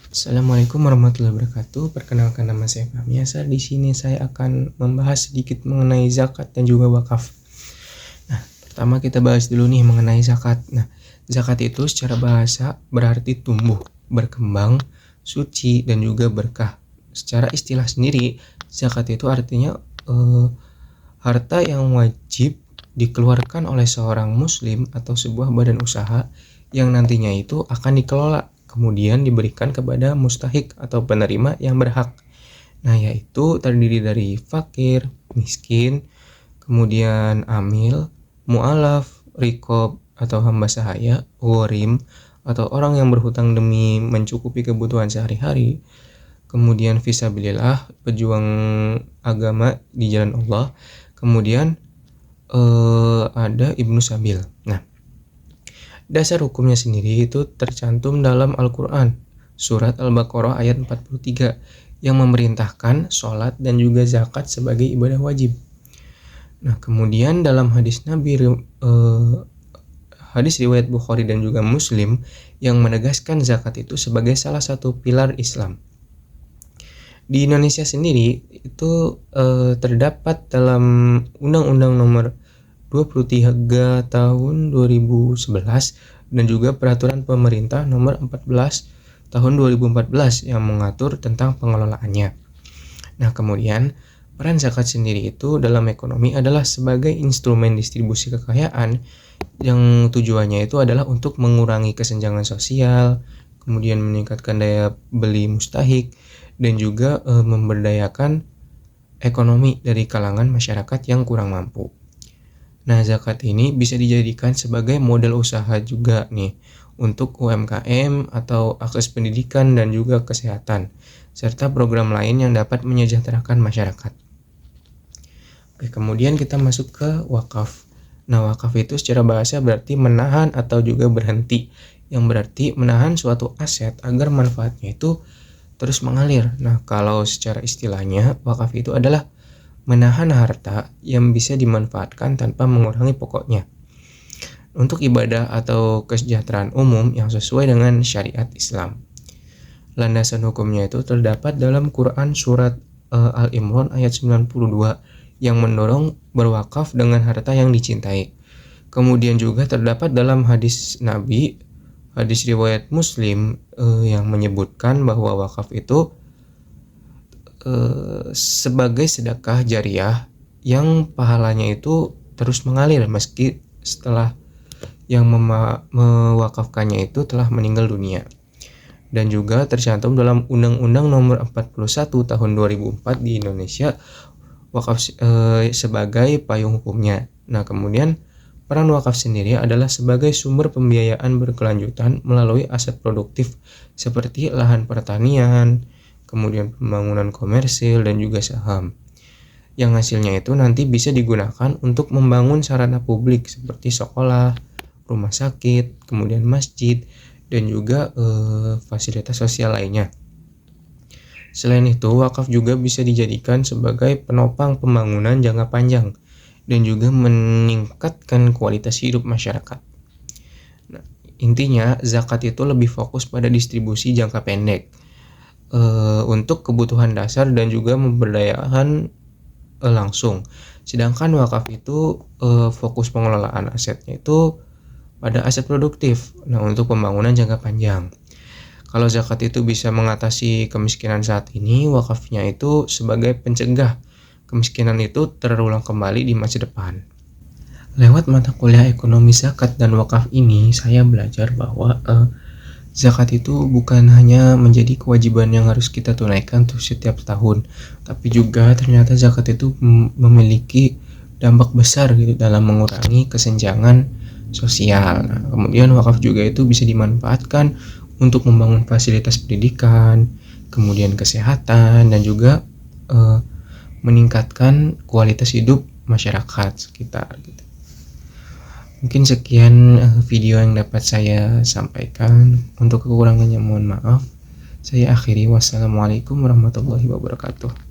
Assalamualaikum warahmatullahi wabarakatuh. Perkenalkan, nama saya Fahmi Yasar. Di sini saya akan membahas sedikit mengenai zakat dan juga wakaf. Nah, pertama kita bahas dulu nih mengenai zakat. Nah, zakat itu secara bahasa berarti tumbuh, berkembang, suci, dan juga berkah. Secara istilah sendiri, zakat itu artinya harta yang wajib dikeluarkan oleh seorang muslim atau sebuah badan usaha yang nantinya itu akan dikelola, kemudian diberikan kepada mustahik atau penerima yang berhak. Nah, yaitu terdiri dari fakir, miskin, kemudian amil, mu'alaf, rikob atau hamba sahaya, ghorim atau orang yang berhutang demi mencukupi kebutuhan sehari-hari, kemudian fisabilillah, pejuang agama di jalan Allah, kemudian ada ibnu sabil. Nah, dasar hukumnya sendiri itu tercantum dalam Al-Quran, surat Al-Baqarah ayat 43, yang memerintahkan sholat dan juga zakat sebagai ibadah wajib. Nah, kemudian dalam hadis Nabi, hadis riwayat Bukhari dan juga Muslim, yang menegaskan zakat itu sebagai salah satu pilar Islam. Di Indonesia sendiri itu terdapat dalam Undang-Undang Nomor 23 tahun 2011 dan juga Peraturan Pemerintah Nomor 14 tahun 2014 yang mengatur tentang pengelolaannya. Nah, kemudian peran zakat sendiri itu dalam ekonomi adalah sebagai instrumen distribusi kekayaan yang tujuannya itu adalah untuk mengurangi kesenjangan sosial, kemudian meningkatkan daya beli mustahik, dan juga memberdayakan ekonomi dari kalangan masyarakat yang kurang mampu. Nah, zakat ini bisa dijadikan sebagai modal usaha juga nih untuk UMKM atau akses pendidikan dan juga kesehatan, serta program lain yang dapat menyejahterakan masyarakat. Oke, kemudian kita masuk ke wakaf. Nah, wakaf itu secara bahasa berarti menahan atau juga berhenti, yang berarti menahan suatu aset agar manfaatnya itu terus mengalir. Nah, kalau secara istilahnya, wakaf itu adalah menahan harta yang bisa dimanfaatkan tanpa mengurangi pokoknya untuk ibadah atau kesejahteraan umum yang sesuai dengan syariat Islam. Landasan hukumnya itu terdapat dalam Quran surat Al-Imran ayat 92 yang mendorong berwakaf dengan harta yang dicintai. Kemudian juga terdapat dalam hadis Nabi, hadis riwayat Muslim yang menyebutkan bahwa wakaf itu sebagai sedekah jariah yang pahalanya itu terus mengalir meski setelah yang mewakafkannya itu telah meninggal dunia. Dan juga tercantum dalam Undang-Undang Nomor 41 tahun 2004 di Indonesia, wakaf sebagai payung hukumnya. Nah, kemudian peran wakaf sendiri adalah sebagai sumber pembiayaan berkelanjutan melalui aset produktif seperti lahan pertanian, kemudian pembangunan komersil dan juga saham, yang hasilnya itu nanti bisa digunakan untuk membangun sarana publik seperti sekolah, rumah sakit, kemudian masjid, dan juga fasilitas sosial lainnya. Selain itu, wakaf juga bisa dijadikan sebagai penopang pembangunan jangka panjang dan juga meningkatkan kualitas hidup masyarakat. Nah, intinya zakat itu lebih fokus pada distribusi jangka pendek untuk kebutuhan dasar dan juga memberdayakan langsung. Sedangkan wakaf itu fokus pengelolaan asetnya itu pada aset produktif. Nah, untuk pembangunan jangka panjang. Kalau zakat itu bisa mengatasi kemiskinan saat ini, wakafnya itu sebagai pencegah kemiskinan itu terulang kembali di masa depan. Lewat mata kuliah ekonomi zakat dan wakaf ini, saya belajar bahwa zakat itu bukan hanya menjadi kewajiban yang harus kita tunaikan tuh setiap tahun, tapi juga ternyata zakat itu memiliki dampak besar gitu dalam mengurangi kesenjangan sosial. Nah, kemudian wakaf juga itu bisa dimanfaatkan untuk membangun fasilitas pendidikan, kemudian kesehatan, dan juga meningkatkan kualitas hidup masyarakat sekitar gitu. Mungkin sekian video yang dapat saya sampaikan. Untuk kekurangannya mohon maaf. Saya akhiri. Wassalamualaikum warahmatullahi wabarakatuh.